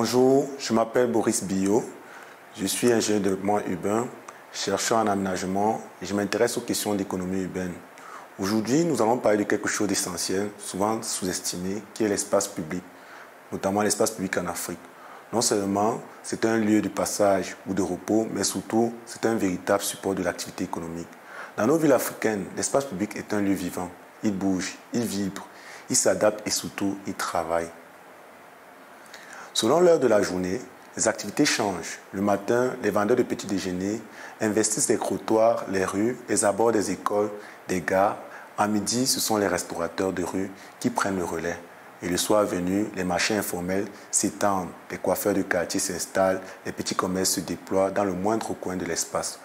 Bonjour, je m'appelle Boris Billot, je suis ingénieur de développement urbain, chercheur en aménagement et je m'intéresse aux questions d'économie urbaine. Aujourd'hui, nous allons parler de quelque chose d'essentiel, souvent sous-estimé, qui est l'espace public, notamment l'espace public en Afrique. Non seulement c'est un lieu de passage ou de repos, mais surtout c'est un véritable support de l'activité économique. Dans nos villes africaines, l'espace public est un lieu vivant. Il bouge, il vibre, il s'adapte et surtout il travaille. Selon l'heure de la journée, les activités changent. Le matin, les vendeurs de petits déjeuners investissent les trottoirs, les rues, les abords des écoles, des gares. À midi, ce sont les restaurateurs de rue qui prennent le relais. Et le soir venu, les marchés informels s'étendent, les coiffeurs de quartier s'installent, les petits commerces se déploient dans le moindre coin de l'espace.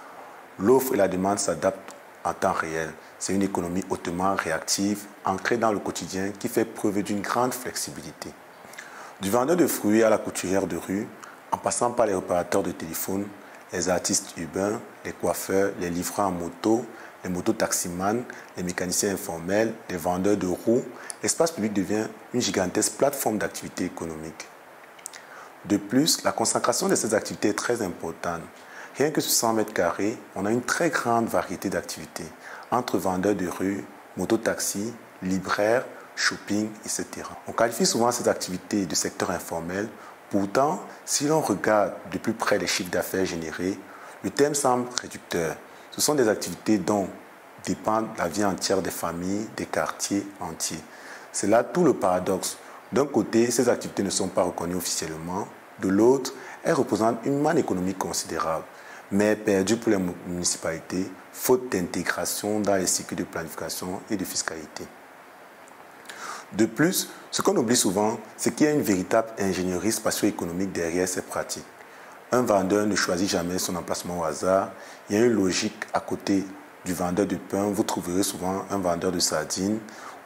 L'offre et la demande s'adaptent en temps réel. C'est une économie hautement réactive, ancrée dans le quotidien, qui fait preuve d'une grande flexibilité. Du vendeur de fruits à la couturière de rue, en passant par les opérateurs de téléphone, les artistes urbains, les coiffeurs, les livreurs en moto, les mototaximans, les mécaniciens informels, les vendeurs de roues, l'espace public devient une gigantesque plateforme d'activité économique. De plus, la concentration de ces activités est très importante. Rien que sur 100 mètres carrés, on a une très grande variété d'activités, entre vendeurs de rue, mototaxis, libraires, shopping, etc. On qualifie souvent ces activités de secteur informel. Pourtant, si l'on regarde de plus près les chiffres d'affaires générés, le terme semble réducteur. Ce sont des activités dont dépend la vie entière des familles, des quartiers entiers. C'est là tout le paradoxe. D'un côté, ces activités ne sont pas reconnues officiellement. De l'autre, elles représentent une manne économique considérable, mais perdue pour les municipalités, faute d'intégration dans les cycles de planification et de fiscalité. De plus, ce qu'on oublie souvent, c'est qu'il y a une véritable ingénierie spatio-économique derrière ces pratiques. Un vendeur ne choisit jamais son emplacement au hasard. Il y a une logique à côté du vendeur de pain. Vous trouverez souvent un vendeur de sardines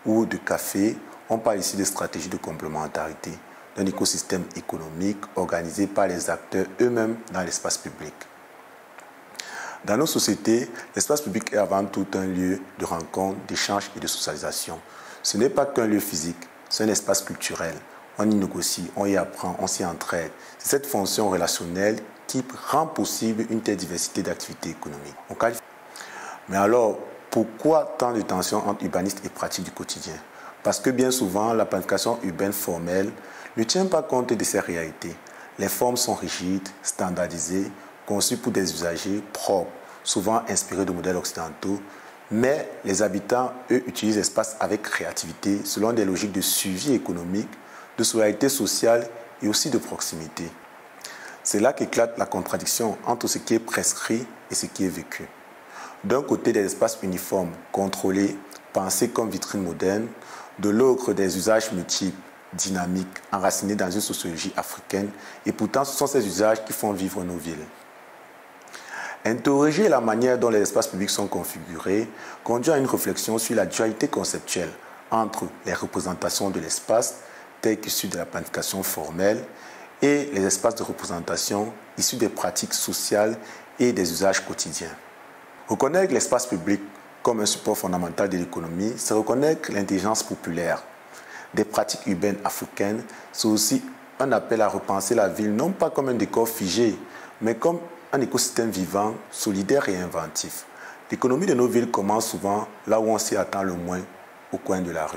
ou de café. On parle ici de stratégie de complémentarité, d'un écosystème économique organisé par les acteurs eux-mêmes dans l'espace public. Dans nos sociétés, l'espace public est avant tout un lieu de rencontre, d'échange et de socialisation. Ce n'est pas qu'un lieu physique, c'est un espace culturel. On y négocie, on y apprend, on s'y entraide. C'est cette fonction relationnelle qui rend possible une telle diversité d'activités économiques. Mais alors, pourquoi tant de tensions entre urbanistes et pratiques du quotidien? Parce que bien souvent, la planification urbaine formelle ne tient pas compte de ces réalités. Les formes sont rigides, standardisées, conçues pour des usagers propres, souvent inspirés de modèles occidentaux. Mais les habitants, eux, utilisent l'espace avec créativité selon des logiques de suivi économique, de solidarité sociale et aussi de proximité. C'est là qu'éclate la contradiction entre ce qui est prescrit et ce qui est vécu. D'un côté, des espaces uniformes, contrôlés, pensés comme vitrines modernes, de l'autre, des usages multiples, dynamiques, enracinés dans une sociologie africaine, et pourtant ce sont ces usages qui font vivre nos villes. Interroger la manière dont les espaces publics sont configurés conduit à une réflexion sur la dualité conceptuelle entre les représentations de l'espace, telles qu'issues de la planification formelle, et les espaces de représentation issus des pratiques sociales et des usages quotidiens. Reconnaître l'espace public comme un support fondamental de l'économie, c'est reconnaître l'intelligence populaire. Des pratiques urbaines africaines, c'est aussi un appel à repenser la ville non pas comme un décor figé, mais comme un écosystème vivant, solidaire et inventif. L'économie de nos villes commence souvent là où on s'y attend le moins, au coin de la rue.